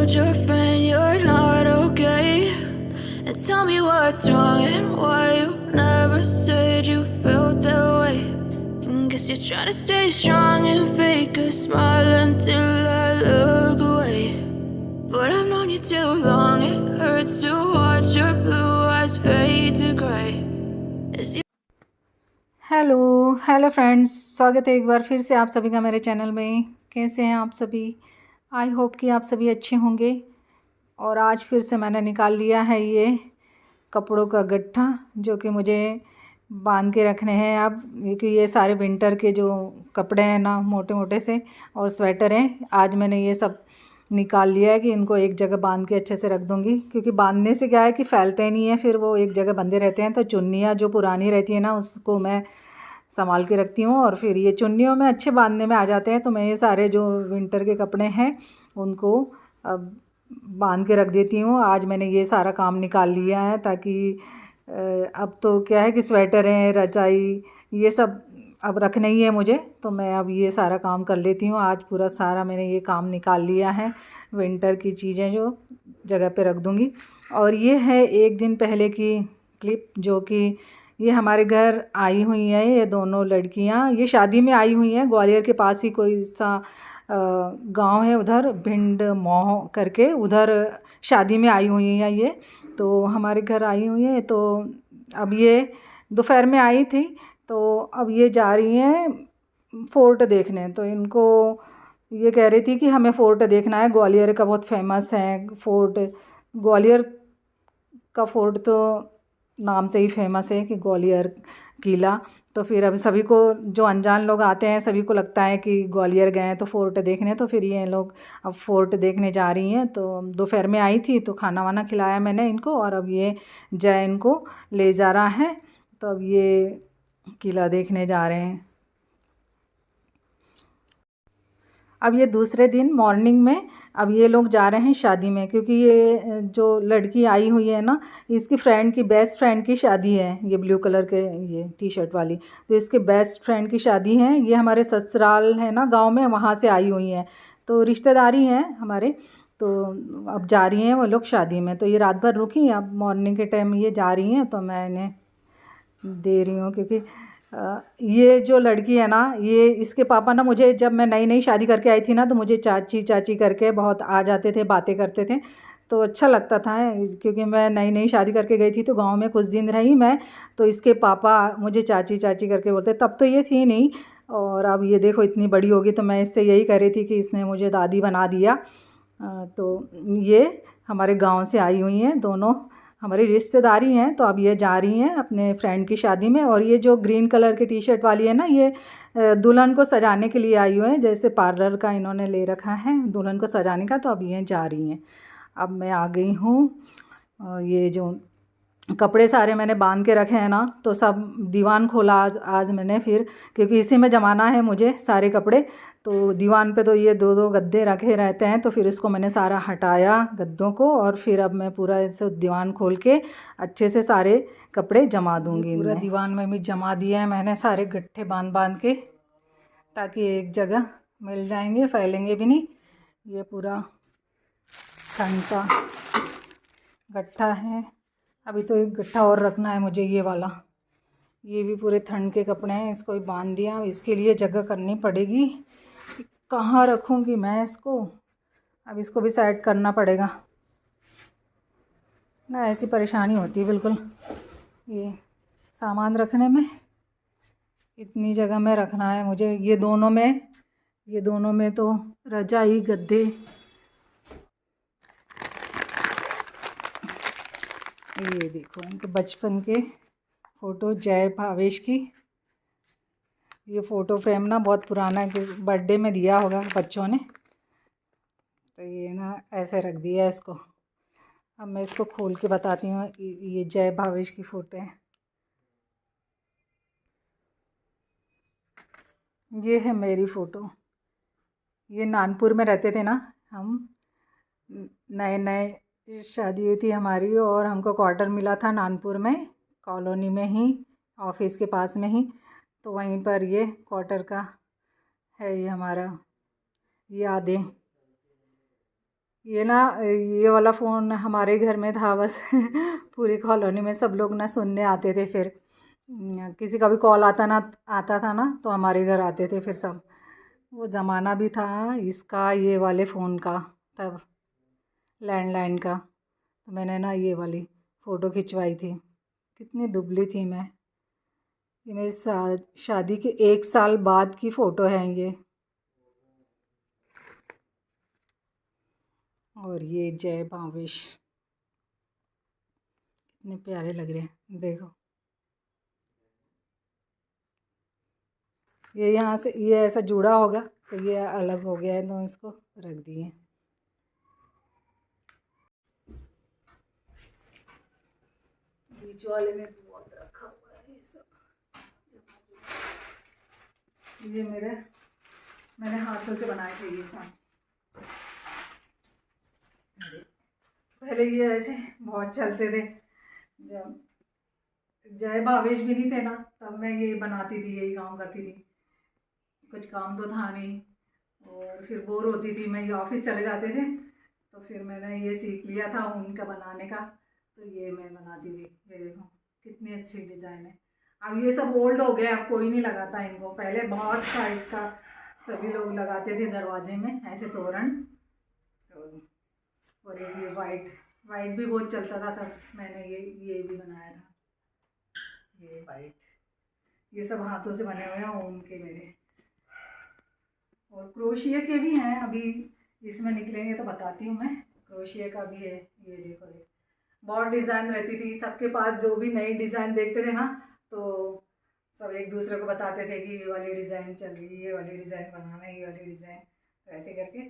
told your friend you're not okay? And tell me what's wrong and why you never said you felt that way. And guess you're trying to stay strong and fake a smile until I look away. But I've known you too long, it hurts to watch your blue eyes fade to gray as you... hello friends, स्वागत है एक बार फिर से आप सभी का मेरे channel में। कैसे हैं आप सभी? आई होप कि आप सभी अच्छे होंगे। और आज फिर से मैंने निकाल लिया है ये कपड़ों का गट्ठा, जो कि मुझे बांध के रखने हैं अब, क्योंकि ये सारे विंटर के जो कपड़े हैं ना, मोटे मोटे से और स्वेटर हैं, आज मैंने ये सब निकाल लिया है कि इनको एक जगह बांध के अच्छे से रख दूँगी। क्योंकि बांधने से क्या है कि फैलते नहीं है, फिर वो एक जगह बंधे रहते हैं। तो चुन्नियाँ जो पुरानी रहती है ना, उसको मैं संभाल के रखती हूँ, और फिर ये चुन्नियों में अच्छे बांधने में आ जाते हैं। तो मैं ये सारे जो विंटर के कपड़े हैं उनको अब बांध के रख देती हूँ। आज मैंने ये सारा काम निकाल लिया है, ताकि अब तो क्या है कि स्वेटर हैं, रजाई, ये सब अब रखना ही है मुझे। तो मैं अब ये सारा काम कर लेती हूँ। आज पूरा सारा मैंने ये काम निकाल लिया है, विंटर की चीज़ें जो जगह पे रख दूँगी। और ये है एक दिन पहले की क्लिप, जो कि ये हमारे घर आई हुई हैं। ये दोनों लड़कियां ये शादी में आई हुई हैं। ग्वालियर के पास ही कोई सा गांव है, उधर भिंड मोह करके, उधर शादी में आई हुई हैं ये। तो हमारे घर आई हुई हैं। तो अब ये दोपहर में आई थी, तो अब ये जा रही हैं फोर्ट देखने। तो इनको ये कह रही थी कि हमें फ़ोर्ट देखना है, ग्वालियर का बहुत फेमस है फ़ोर्ट। ग्वालियर का फ़ोर्ट तो नाम से ही फेमस है कि ग्वालियर किला। तो फिर अब सभी को, जो अनजान लोग आते हैं, सभी को लगता है कि ग्वालियर गए हैं तो फ़ोर्ट देखने। तो फिर ये लोग अब फ़ोर्ट देखने जा रही हैं। तो दोपहर में आई थी, तो खाना वाना खिलाया मैंने इनको, और अब ये जय इनको ले जा रहा है। तो अब ये किला देखने जा रहे हैं। अब ये दूसरे दिन मॉर्निंग में अब ये लोग जा रहे हैं शादी में, क्योंकि ये जो लड़की आई हुई है ना, इसकी फ्रेंड की, बेस्ट फ्रेंड की शादी है। ये ब्लू कलर के ये टी शर्ट वाली, तो इसके बेस्ट फ्रेंड की शादी है। ये हमारे ससुराल है ना गांव में, वहाँ से आई हुई हैं। तो रिश्तेदारी हैं हमारे। तो अब जा रही हैं वो लोग शादी में। तो ये रात भर रुकी, अब मॉर्निंग के टाइम ये जा रही हैं। तो मैं इन्हें दे रही हूँ, क्योंकि ये जो लड़की है ना, ये इसके पापा ना, मुझे जब मैं नई नई शादी करके आई थी ना, तो मुझे चाची चाची करके बहुत आ जाते थे, बातें करते थे। तो अच्छा लगता था, क्योंकि मैं नई नई शादी करके गई थी, तो गांव में कुछ दिन रही मैं। तो इसके पापा मुझे चाची चाची करके बोलते। तब तो ये थी नहीं, और अब ये देखो इतनी बड़ी होगी। तो मैं इससे यही कह रही थी कि इसने मुझे दादी बना दिया। तो ये हमारे गाँव से आई हुई हैं, दोनों हमारी रिश्तेदारी हैं। तो अब ये जा रही हैं अपने फ्रेंड की शादी में। और ये जो ग्रीन कलर की टी शर्ट वाली है ना, ये दुल्हन को सजाने के लिए आई हुई हैं। जैसे पार्लर का इन्होंने ले रखा है दुल्हन को सजाने का। तो अब ये जा रही हैं। अब मैं आ गई हूँ। ये जो कपड़े सारे मैंने बांध के रखे हैं ना, तो सब दीवान खोला आज मैंने फिर, क्योंकि इसी में जमाना है मुझे सारे कपड़े। तो दीवान पे तो ये दो दो गद्दे रखे रहते हैं। तो फिर इसको मैंने सारा हटाया गद्दों को, और फिर अब मैं पूरा इसे दीवान खोल के अच्छे से सारे कपड़े जमा दूँगी। पूरा दीवान में भी जमा दिया है मैंने, सारे गट्ठे बांध बांध के, ताकि एक जगह मिल जाएंगे, फैलेंगे भी नहीं। ये पूरा ठंड का गट्ठा है। अभी तो एक गट्ठा और रखना है मुझे, ये वाला। ये भी पूरे ठंड के कपड़े हैं, इसको भी बांध दिया। इसके लिए जगह करनी पड़ेगी, कहाँ रखूँगी मैं इसको। अब इसको भी सेट करना पड़ेगा ना, ऐसी परेशानी होती है बिल्कुल ये सामान रखने में। इतनी जगह में रखना है मुझे। ये दोनों में तो रजाई, गद्दे, ये देखो इनके बचपन के फ़ोटो, जय भावेश की। ये फ़ोटो फ्रेम ना बहुत पुराना है, बर्थडे में दिया होगा बच्चों ने। तो ये ना ऐसे रख दिया है इसको। अब मैं इसको खोल के बताती हूँ। ये जय भावेश की फ़ोटो है। ये है मेरी फ़ोटो। ये नानपुर में रहते थे ना हम, नए नए शादी हुई थी हमारी, और हमको क्वार्टर मिला था नानपुर में, कॉलोनी में ही, ऑफिस के पास में ही। तो वहीं पर ये क्वार्टर का है, ये हमारा यादें। ये ना ये वाला फ़ोन हमारे घर में था बस पूरी कॉलोनी में सब लोग ना सुनने आते थे। फिर किसी का भी कॉल आता था ना तो हमारे घर आते थे फिर सब। वो ज़माना भी था इसका, ये वाले फ़ोन का, तब लैंडलाइन का। तो मैंने ना ये वाली फ़ोटो खिंचवाई थी। कितनी दुबली थी मैं। ये मेरी शादी के 1 साल बाद की फ़ोटो है ये। और ये जय भावेश, कितने प्यारे लग रहे हैं देखो। ये यहाँ से ये ऐसा जुड़ा होगा तो ये अलग हो गया है तो इसको रख दिए। बीच वाले में बहुत रखा हुआ है ये सब। ये मैंने हाथों से बनाए थे ये सब। पहले ये ऐसे बहुत चलते थे, जब जय भावेश भी नहीं थे ना तब मैं ये बनाती थी, यही काम करती थी। कुछ काम तो था नहीं और फिर बोर होती थी, मैं ये ऑफिस चले जाते थे तो फिर मैंने ये सीख लिया था उनका बनाने का। तो ये मैं बनाती थी। ये देखो कितनी अच्छी डिज़ाइन है। अब ये सब ओल्ड हो गया, अब कोई नहीं लगाता इनको। पहले बहुत था इसका, सभी लोग लगाते थे दरवाजे में ऐसे तोरण। और एक ये वाइट वाइट भी बहुत चलता था तब, मैंने ये भी बनाया था। ये वाइट, ये सब हाथों से बने हुए हैं ऊन के मेरे। और क्रोशिया के भी हैं, अभी इसमें निकलेंगे तो बताती हूँ मैं। क्रोशिया का भी है। ये देखो ये बहुत डिज़ाइन रहती थी सबके पास। जो भी नई डिज़ाइन देखते थे ना तो सब एक दूसरे को बताते थे कि ये वाली डिज़ाइन चल रही है, ये वाली डिज़ाइन बनाना है, ये वाली डिज़ाइन, तो ऐसे करके।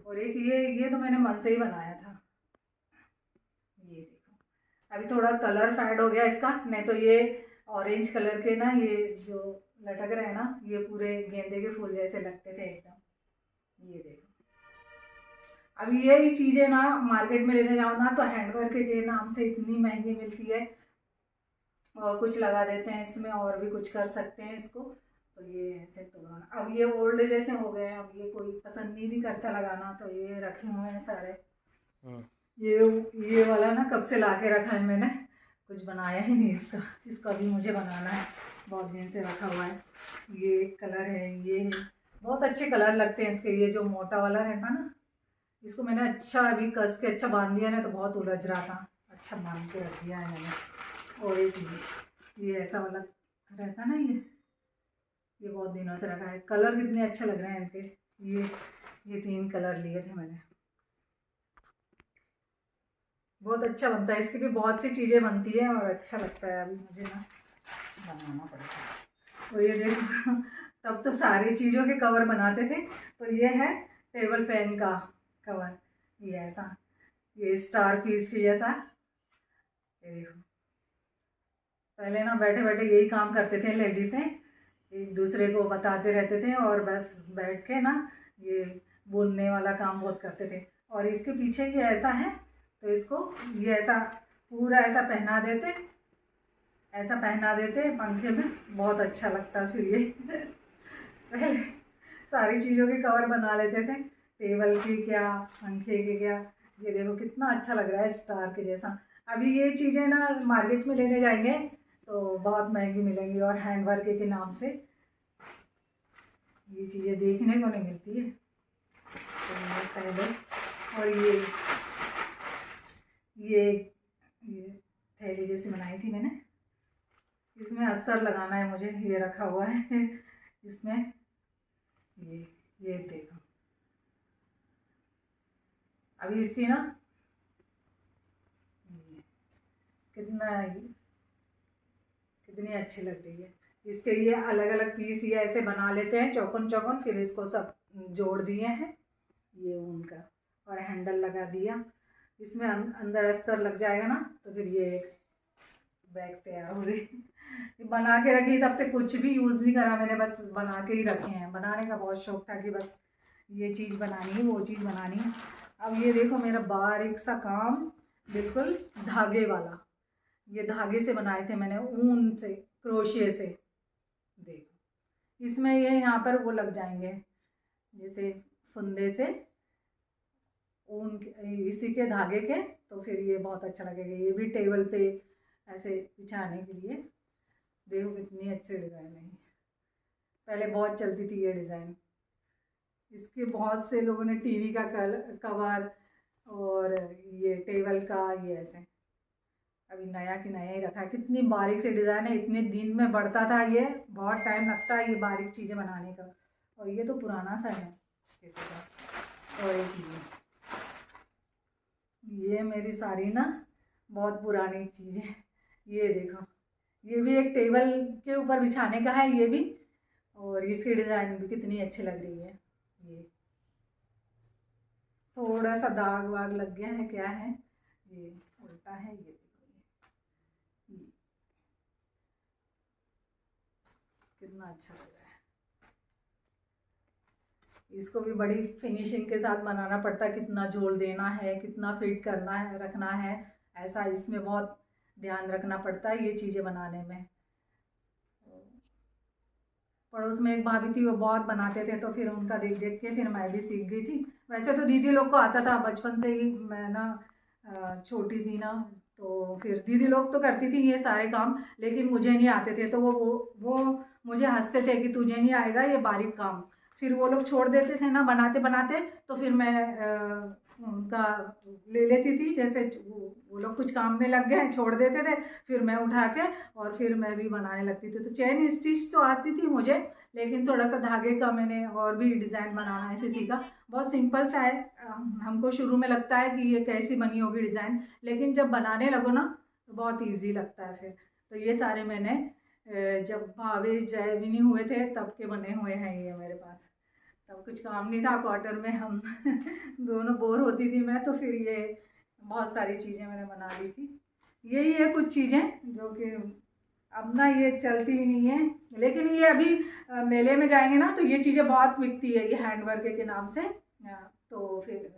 और एक ये तो मैंने मन से ही बनाया था। ये देखो अभी थोड़ा कलर फेड हो गया इसका, नहीं तो ये ऑरेंज कलर के ना ये जो लटक रहे हैं ना ये पूरे गेंदे के फूल जैसे लगते थे एकदम। ये देखो अब ये चीज़ें ना मार्केट में लेने जाओ ना तो हैंडवर्क के नाम से इतनी महंगी मिलती है। और कुछ लगा देते हैं इसमें और भी कुछ कर सकते हैं इसको। तो ये ऐसे तोरण अब ये ओल्ड जैसे हो गए हैं, अब ये कोई पसंद नहीं करता लगाना तो ये रखे हुए हैं सारे। ये वाला ना कब से ला के रखा है मैंने, कुछ बनाया ही नहीं इसका। इसका भी मुझे बनाना है, बहुत दिन से रखा हुआ है। ये कलर है, ये है, बहुत अच्छे कलर लगते हैं इसके। ये जो मोटा वाला रहता ना इसको मैंने अच्छा अभी कस के अच्छा बांध दिया ना, तो बहुत उलझ रहा था, अच्छा बांध के रख दिया है मैंने। और एक ये ऐसा वाला रहता ना ये बहुत दिनों से रखा है। कलर कितने अच्छे लग रहे हैं इनके। ये 3 कलर लिए थे मैंने। बहुत अच्छा बनता है, इसकी भी बहुत सी चीज़ें बनती है और अच्छा लगता है। अभी मुझे ना बनाना पड़ेगा। और ये देखो तब तो सारी चीज़ों के कवर बनाते थे। तो ये है टेबल फैन का कवर, ये ऐसा, ये स्टार पीस की जैसा। ये देखो पहले ना बैठे बैठे यही काम करते थे लेडीज़ें, एक दूसरे को बताते रहते थे और बस बैठ के ना ये बुनने वाला काम बहुत करते थे। और इसके पीछे ये ऐसा है तो इसको ये ऐसा पूरा ऐसा पहना देते, ऐसा पहना देते पंखे में, बहुत अच्छा लगता फिर ये पहले सारी चीज़ों के कवर बना लेते थे, टेबल की क्या, पंखे के क्या। ये देखो कितना अच्छा लग रहा है स्टार के जैसा। अभी ये चीज़ें ना मार्केट में लेने जाएंगे तो बहुत महंगी मिलेंगी और हैंडवर्क के नाम से ये चीज़ें देखने को नहीं मिलती है। तो पहले और ये थैली जैसी बनाई थी मैंने, इसमें अस्तर लगाना है मुझे, ये रखा हुआ है इसमें। ये देखो अभी इसकी ना कितनी अच्छी लग रही है। इसके ये अलग अलग पीस ये ऐसे बना लेते हैं चौकोन चौकोन, फिर इसको सब जोड़ दिए हैं ये उनका, और हैंडल लगा दिया। इसमें अंदर अस्तर लग जाएगा ना तो फिर ये एक बैग तैयार हो गई। बना के रखी तब से कुछ भी यूज़ नहीं करा मैंने, बस बना के ही रखे हैं। बनाने का बहुत शौक था कि बस ये चीज़ बनानी है, वो चीज़ बनानी है। अब ये देखो मेरा बारीक सा काम, बिल्कुल धागे वाला, ये धागे से बनाए थे मैंने, ऊन से, क्रोशिया से। देखो इसमें ये यहाँ पर वो लग जाएंगे जैसे फंदे से ऊन इसी के धागे के, तो फिर ये बहुत अच्छा लगेगा। ये भी टेबल पे ऐसे बिछाने के लिए। देखो कितनी अच्छी डिज़ाइन है। पहले बहुत चलती थी ये डिज़ाइन। इसके बहुत से लोगों ने टीवी का कवर और ये टेबल का ये ऐसे अभी नया की नया ही रखा है। कितनी बारीक से डिज़ाइन है, इतने दिन में बढ़ता था ये। बहुत टाइम लगता है ये बारीक चीज़ें बनाने का। और ये तो पुराना सा है किसी का। और एक ये मेरी सारी ना बहुत पुरानी चीज़ है। ये देखो, ये भी एक टेबल के ऊपर बिछाने का है ये भी। और इसकी डिज़ाइन भी कितनी अच्छी लग रही है। ये थोड़ा सा दाग वाग लग गया है, क्या है ये, उल्टा है ये। कितना अच्छा लग रहा है। इसको भी बड़ी फिनिशिंग के साथ बनाना पड़ता है। कितना जोड़ देना है, कितना फिट करना है, रखना है, ऐसा इसमें बहुत ध्यान रखना पड़ता है ये चीज़ें बनाने में। पड़ोस में एक भाभी थी, वो बहुत बनाते थे, तो फिर उनका देख देख के फिर मैं भी सीख गई थी। वैसे तो दीदी लोग को आता था बचपन से ही। मैं ना छोटी थी ना, तो फिर दीदी लोग तो करती थी ये सारे काम, लेकिन मुझे नहीं आते थे। तो वो मुझे हंसते थे कि तुझे नहीं आएगा ये बारीक काम। फिर वो लोग छोड़ देते थे ना बनाते बनाते, तो फिर मैं उनका ले लेती थी। जैसे वो लोग कुछ काम में लग गए, छोड़ देते थे, फिर मैं उठा के और फिर मैं भी बनाने लगती थी। तो चेन स्टिच तो आती थी मुझे, लेकिन थोड़ा सा धागे का मैंने और भी डिज़ाइन बनाना ऐसे सीखा। बहुत सिंपल सा है। हमको शुरू में लगता है कि ये कैसी बनी होगी डिज़ाइन, लेकिन जब बनाने लगो ना तो बहुत ईजी लगता है फिर। तो ये सारे मैंने जब भावे जयविनी हुए थे तब के बने हुए हैं ये मेरे पास। तब कुछ काम नहीं था, क्वार्टर में हम दोनों बोर होती थी मैं, तो फिर ये बहुत सारी चीज़ें मैंने बना ली थी। यही है कुछ चीज़ें जो कि अब ना ये चलती भी नहीं है, लेकिन ये अभी मेले में जाएंगे ना तो ये चीज़ें बहुत बिकती है, ये हैंडवर्क के नाम से। तो फिर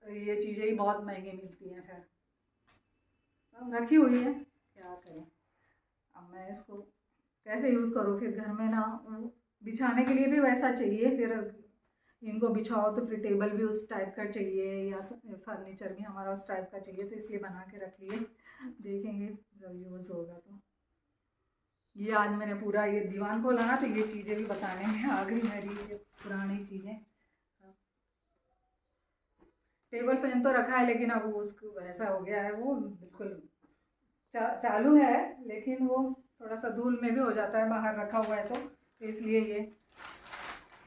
ये चीज़ें ही बहुत महंगी मिलती हैं। फिर रखी हुई है, क्या करें अब मैं इसको कैसे यूज़ करूँ। फिर घर में ना बिछाने के लिए भी वैसा चाहिए, फिर इनको बिछाओ तो फिर टेबल भी उस टाइप का चाहिए, या फर्नीचर भी हमारा उस टाइप का चाहिए। तो इसलिए बना के रख लिए, देखेंगे जब यूज़ होगा तो। ये आज मैंने पूरा ये दीवान खोला ना, तो ये चीज़ें भी बताने में आ गई मेरी, ये पुरानी चीज़ें। टेबल फैन तो रखा है, लेकिन अब उसको ऐसा हो गया है, वो बिल्कुल चालू है, लेकिन वो थोड़ा सा धूल में भी हो जाता है बाहर रखा हुआ है तो इसलिए ये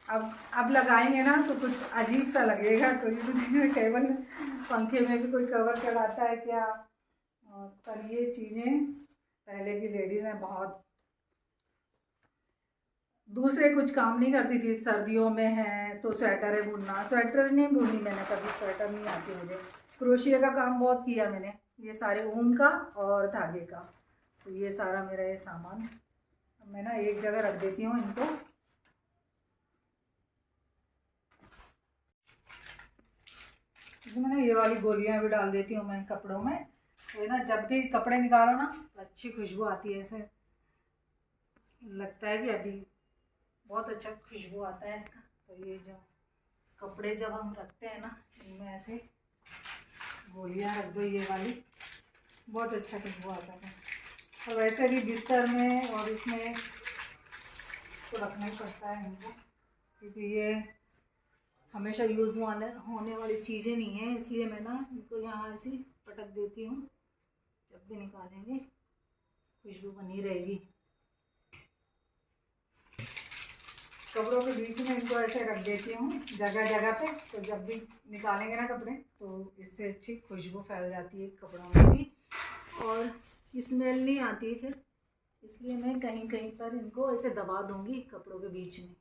अब लगाएंगे ना तो कुछ अजीब सा लगेगा। कोई टेबल पंखे में भी कोई कवर चढ़ाता है क्या। पर ये चीज़ें पहले की लेडीज़ हैं, बहुत दूसरे कुछ काम नहीं करती थी। सर्दियों में है तो स्वेटर है बुनना, स्वेटर नहीं बुनी मैंने कभी, स्वेटर नहीं आती मुझे। क्रोशिया का काम बहुत किया मैंने, ये सारे ऊन का और धागे का। तो ये सारा मेरा ये सामान मैं ना एक जगह रख देती हूँ इनको। इसमें ना ये वाली गोलियां भी डाल देती हूँ मैं कपड़ों में, तो ना जब भी कपड़े निकालो ना तो अच्छी खुशबू आती है। ऐसे लगता है कि अभी बहुत अच्छा खुशबू आता है इसका। तो ये जो कपड़े जब हम रखते हैं ना, इनमें ऐसे गोलियां रख दो ये वाली, बहुत अच्छा खुशबू आता है। और वैसे भी बिस्तर में और इसमें तो रखना ही पड़ता है इनको, क्योंकि ये हमेशा यूज़ होने वाली चीज़ें नहीं है। इसलिए मैं ना इनको यहाँ ऐसे पटक देती हूँ, जब भी निकालेंगे खुशबू बनी रहेगी। कपड़ों के बीच में इनको ऐसे रख देती हूँ जगह जगह पे, तो जब भी निकालेंगे ना कपड़े तो इससे अच्छी खुशबू फैल जाती है कपड़ों में भी, और स्मेल नहीं आती है फिर। इसलिए मैं कहीं कहीं पर इनको ऐसे दबा दूँगी कपड़ों के बीच में।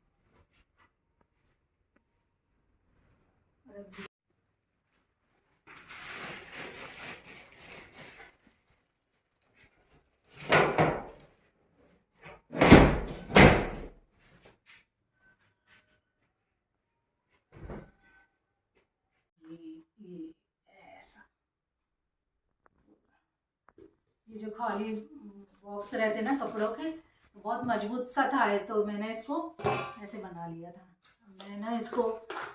ये जो खाली बॉक्स रहते ना कपड़ों के, बहुत मजबूत सा था, तो मैंने इसको ऐसे बना लिया था। मैं ना इसको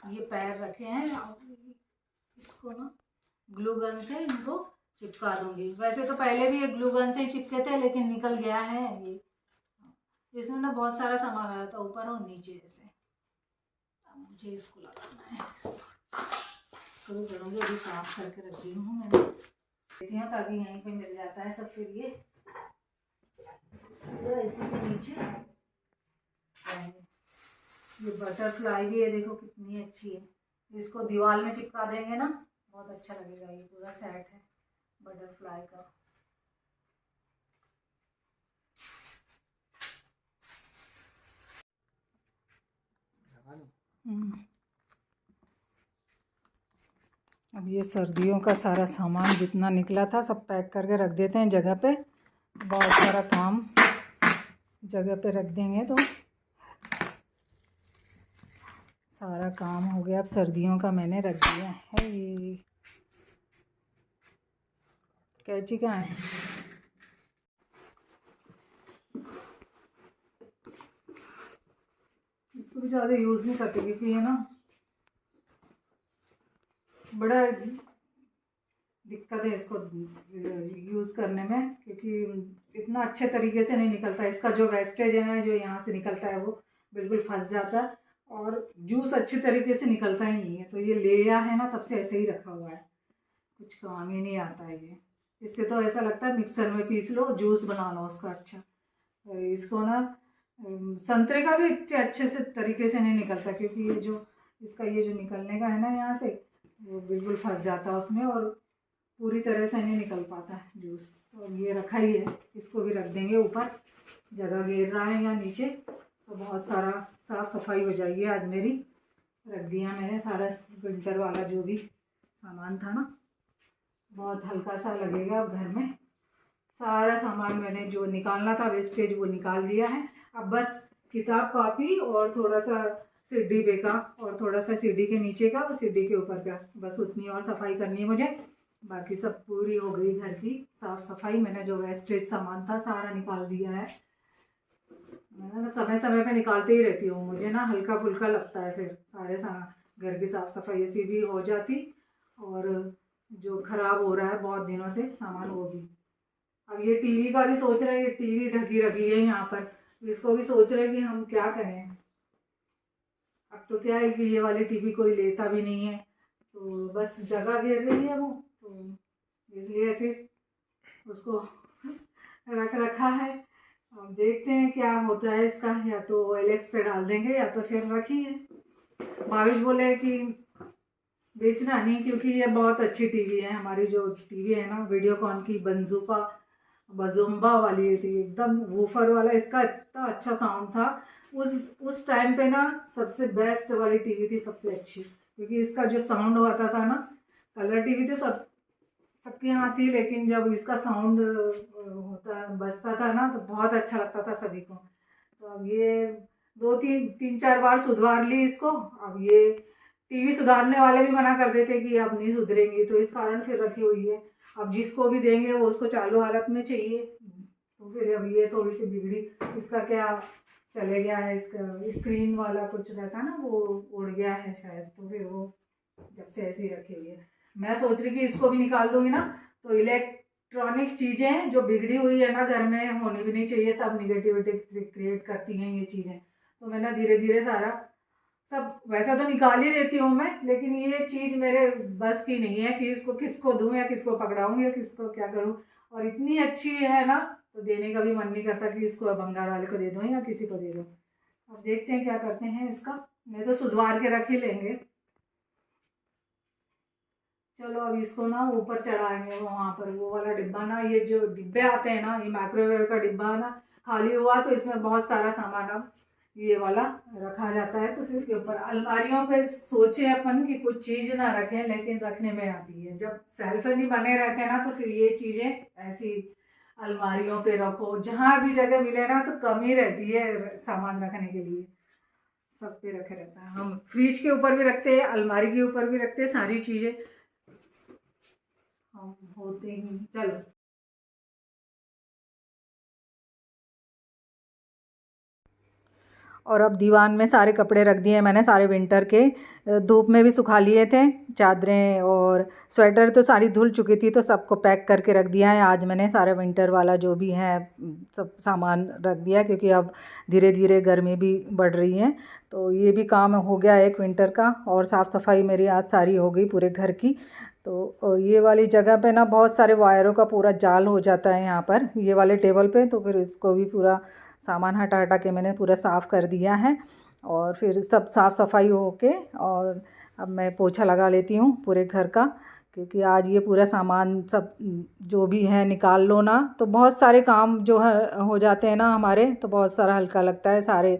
ये पैर रखे हैं, अब इसको ना ग्लू गन से इनको चिपका दूंगी। वैसे तो पहले भी ये ग्लू गन से ही चिपके थे, लेकिन निकल गया है ये। इसमें ना बहुत सारा सामान आया था ऊपर और नीचे ऐसे। अब मुझे इसको लगाना है, इसको भी करूँगी। अभी साफ करके रख दी हूँ मैंने, देखती हूँ ताकि यहीं पे मिल जाता है सब। फिर ये पूरा इसी के नीचे ये बटरफ्लाई भी है, देखो कितनी अच्छी है। इसको दीवार में चिपका देंगे ना, बहुत अच्छा लगेगा। ये पूरा सेट है बटरफ्लाई का। अब ये सर्दियों का सारा सामान जितना निकला था सब पैक करके रख देते हैं जगह पे। बहुत सारा काम जगह पे रख देंगे तो सारा काम हो गया। अब सर्दियों का मैंने रख दिया है। ये कैंची कहाँ है? इसको भी ज़्यादा यूज़ नहीं करते क्योंकि ये ना बड़ा दिक्कत है इसको यूज़ करने में, क्योंकि इतना अच्छे तरीके से नहीं निकलता। इसका जो वेस्टेज है ना, जो यहाँ से निकलता है वो बिल्कुल फंस जाता है और जूस अच्छे तरीके से निकलता ही नहीं है। तो ये लिया है ना, तब से ऐसे ही रखा हुआ है, कुछ काम ही नहीं आता है ये। इससे तो ऐसा लगता है मिक्सर में पीस लो, जूस बना लो उसका अच्छा। और इसको ना संतरे का भी अच्छे से तरीके से नहीं निकलता, क्योंकि ये जो इसका ये जो निकलने का है ना यहाँ से, वो बिल्कुल फंस जाता है उसमें और पूरी तरह से नहीं निकल पाता है जूस। तो ये रखा ही है, इसको भी रख देंगे ऊपर। जगह घेर रहा है यहाँ नीचे, तो बहुत सारा साफ़ सफाई हो जाएगी आज मेरी। रख दिया मैंने सारा विंटर वाला जो भी सामान था ना, बहुत हल्का सा लगेगा अब घर में। सारा सामान मैंने जो निकालना था वेस्टेज वो निकाल दिया है। अब बस किताब कॉपी और थोड़ा सा सीढ़ी पे का और थोड़ा सा सीढ़ी के नीचे का और सीढ़ी के ऊपर का, बस उतनी और सफाई करनी है मुझे। बाकी सब पूरी हो गई घर की साफ़ सफाई। मैंने जो वेस्टेज सामान था सारा निकाल दिया है। मैं ना समय समय पे निकालते ही रहती हूँ, मुझे ना हल्का फुल्का लगता है फिर सारे घर की साफ़ सफाई ऐसी भी हो जाती और जो ख़राब हो रहा है बहुत दिनों से सामान वो भी। अब ये टीवी का भी सोच रहे हैं, ये टीवी ढकी रखी है यहाँ पर, इसको भी सोच रहे हैं कि हम क्या करें। अब तो क्या है कि ये वाली टीवी कोई लेता भी नहीं है, तो बस जगह घेर रही है वो, तो इसलिए ऐसे उसको रख रखा है। अब देखते हैं क्या होता है इसका, या तो OLX पे डाल देंगे या तो फिर रखिए। भाविश बोले कि बेचना नहीं, क्योंकि ये बहुत अच्छी टीवी है। हमारी जो टीवी है ना वीडियोकॉन की बजुम्बा वाली थी, एकदम वूफर वाला, इसका इतना अच्छा साउंड था। उस टाइम पे ना सबसे बेस्ट वाली टीवी थी, सबसे अच्छी, क्योंकि इसका जो साउंड होता था ना, कलर टीवी तो सबके यहाँ थी, लेकिन जब इसका साउंड बजता था ना तो बहुत अच्छा लगता था सभी को। तो अब ये तीन चार बार सुधार ली इसको। अब ये टीवी सुधारने वाले भी मना कर देते कि अब नहीं सुधरेंगी, तो इस कारण फिर रखी हुई है। अब जिसको भी देंगे वो उसको चालू हालत में चाहिए, तो फिर अब ये थोड़ी सी बिगड़ी। इसका क्या चले गया है, इसका स्क्रीन वाला कुछ रहता ना वो उड़ गया है शायद, तो फिर वो जब से ऐसी रखी हुई है। मैं सोच रही कि इसको भी निकाल दूंगी ना, तो इलेक्ट्रॉनिक चीज़ें जो बिगड़ी हुई है ना घर में होनी भी नहीं चाहिए, सब निगेटिविटी क्रिएट करती हैं ये चीज़ें। तो मैं ना धीरे धीरे सारा सब वैसा तो निकाल ही देती हूँ मैं, लेकिन ये चीज़ मेरे बस की नहीं है कि इसको किसको दूँ या किसको पकड़ाऊँ या किसको क्या करूँ। और इतनी अच्छी है ना, तो देने का भी मन नहीं करता कि इसको बंगाल वाले को दे दूँ या किसी को दे दूँ। अब देखते हैं क्या करते हैं इसका, नहीं तो सुधवार के रख ही लेंगे। चलो अब इसको ना ऊपर चढ़ाएंगे, वहाँ पर वो वाला डिब्बा ना, ये जो डिब्बे आते हैं ना, ये माइक्रोवेव का डिब्बा ना खाली हुआ, तो इसमें बहुत सारा सामान अब ये वाला रखा जाता है। तो फिर इसके ऊपर अलमारियों पे सोचे अपन कि कुछ चीज़ ना रखें, लेकिन रखने में आती है। जब सेल्फ नहीं बने रहते हैं ना, तो फिर ये चीज़ें ऐसी अलमारियों पे रखो, जहाँ भी जगह मिले ना तो कम ही रहती है सामान रखने के लिए, सब पे रखे रहता है। हम फ्रिज के ऊपर भी रखते हैं, अलमारी के ऊपर भी रखते हैं, सारी चीज़ें हम होते ही। चलो और अब दीवान में सारे कपड़े रख दिए मैंने, सारे विंटर के, धूप में भी सुखा लिए थे। चादरें और स्वेटर तो सारी धुल चुकी थी, तो सबको पैक करके रख दिया है। आज मैंने सारा विंटर वाला जो भी है सब सामान रख दिया, क्योंकि अब धीरे धीरे गर्मी भी बढ़ रही है। तो ये भी काम हो गया एक विंटर का। और साफ़ सफाई मेरी आज सारी हो गई पूरे घर की। तो और ये वाली जगह पे ना बहुत सारे वायरों का पूरा जाल हो जाता है यहाँ पर, ये वाले टेबल पे। तो फिर इसको भी पूरा सामान हटा हटा के मैंने पूरा साफ़ कर दिया है। और फिर सब साफ़ सफाई हो के और अब मैं पोछा लगा लेती हूँ पूरे घर का, क्योंकि आज ये पूरा सामान सब जो भी है निकाल लो ना, तो बहुत सारे काम जो है हो जाते हैं ना हमारे, तो बहुत सारा हल्का लगता है। सारे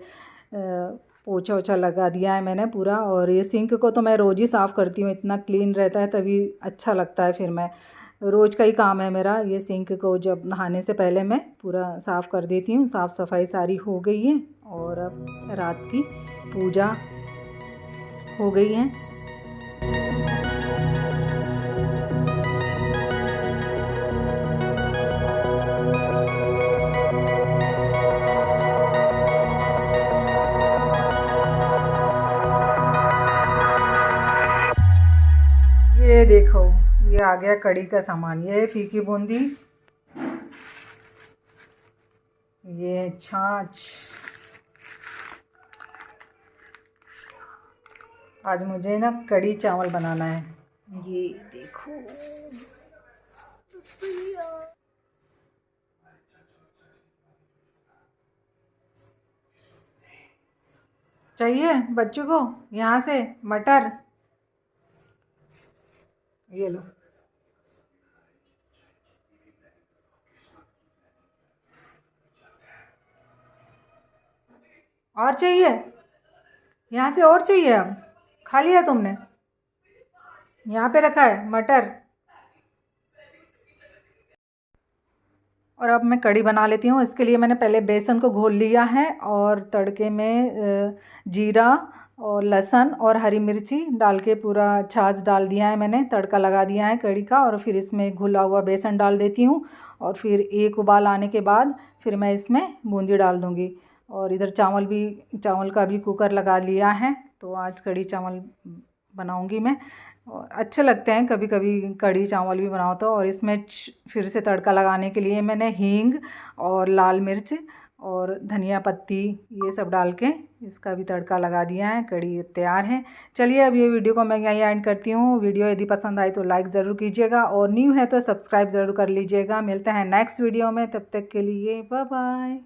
पोछा ओछा लगा दिया है मैंने पूरा। और ये सिंक को तो मैं रोज़ ही साफ़ करती हूँ, इतना क्लीन रहता है तभी अच्छा लगता है। फिर मैं रोज़ का ही काम है मेरा, ये सिंक को जब नहाने से पहले मैं पूरा साफ़ कर देती हूँ। साफ़ सफाई सारी हो गई है और अब रात की पूजा हो गई है। ये देखो, ये आ गया कड़ी का सामान। ये है फीकी बूंदी, ये छाछ। आज मुझे ना कड़ी चावल बनाना है। ये देखो, चाहिए बच्चों को यहाँ से मटर, ये लो। और चाहिए यहाँ से, और चाहिए? अब खा लिया तुमने? यहाँ पे रखा है मटर। और अब मैं कड़ी बना लेती हूँ। इसके लिए मैंने पहले बेसन को घोल लिया है और तड़के में जीरा और लहसुन और हरी मिर्ची डाल के पूरा छाछ डाल दिया है मैंने, तड़का लगा दिया है कड़ी का। और फिर इसमें घुला हुआ बेसन डाल देती हूँ और फिर एक उबाल आने के बाद फिर मैं इसमें बूंदी डाल दूँगी। और इधर चावल का भी कुकर लगा लिया है, तो आज कड़ी चावल बनाऊँगी मैं। और अच्छे लगते हैं कभी कभी कड़ी चावल भी बनाओ तो। और इसमें फिर से तड़का लगाने के लिए मैंने हींग और लाल मिर्च और धनिया पत्ती ये सब डाल के इसका भी तड़का लगा दिया है। कड़ी तैयार है। चलिए अब ये वीडियो को मैं यहीं एंड करती हूँ। वीडियो यदि पसंद आई तो लाइक ज़रूर कीजिएगा और न्यू है तो सब्सक्राइब ज़रूर कर लीजिएगा। मिलते हैं नेक्स्ट वीडियो में, तब तक के लिए बाय बाय।